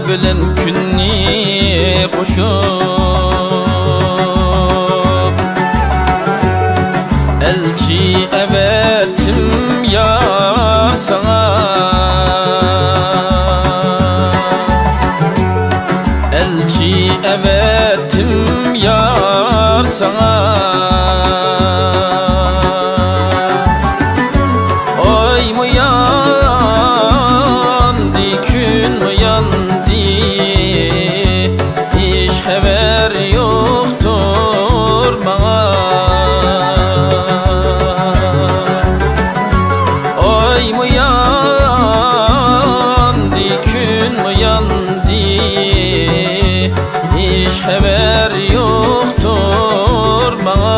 bilen künni koşup elçi evettim yar sana, elçi evettim yar sana. Oy mu yandı gün mu yandı, hiç haber yoktur bana. Oy mu yandı gün mu yandı, hiç haber yoktur bana.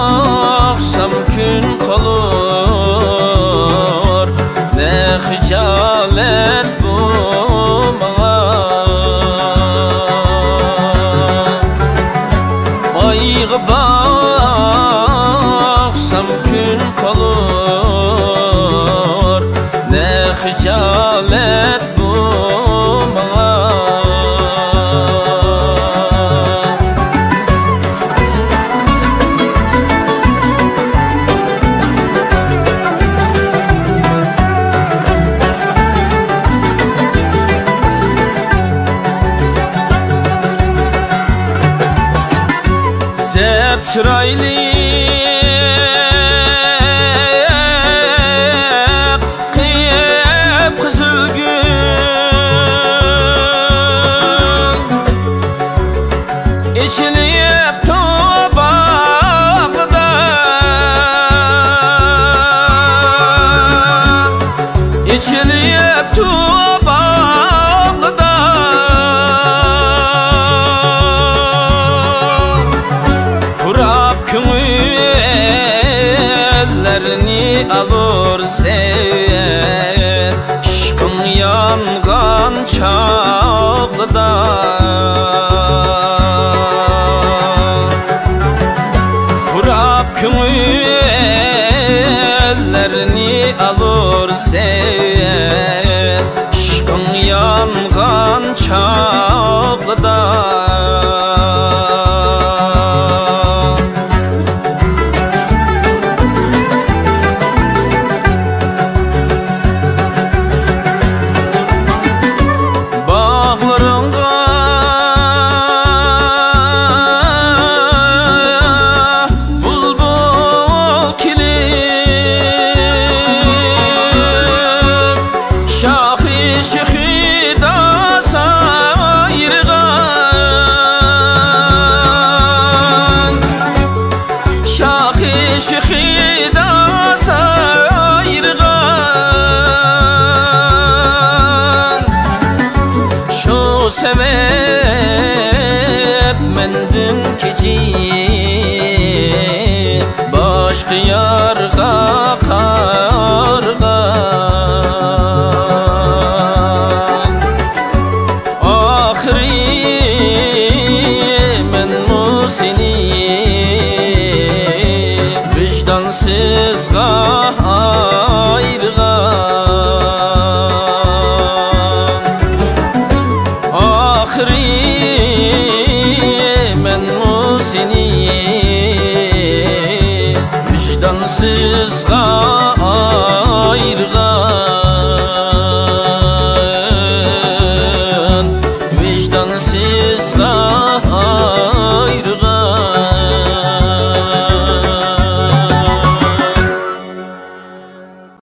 Baksam gün kalır, ne hıcalet bu bana. Ayğa baksam gün kalır, ne hıcalet bu bana. Zep çıraylı kıyıp kızıl gül, içiliyip tobaklıda, içiliyip tobaklıda. Köngüllerini alır sen, aşkın yangan çağlıda. Kurap köngüllerini alır sen, aşkın yangan çağlıda. Şıxıda sayırgan, şu sebep mendim keci başka yarga kargan.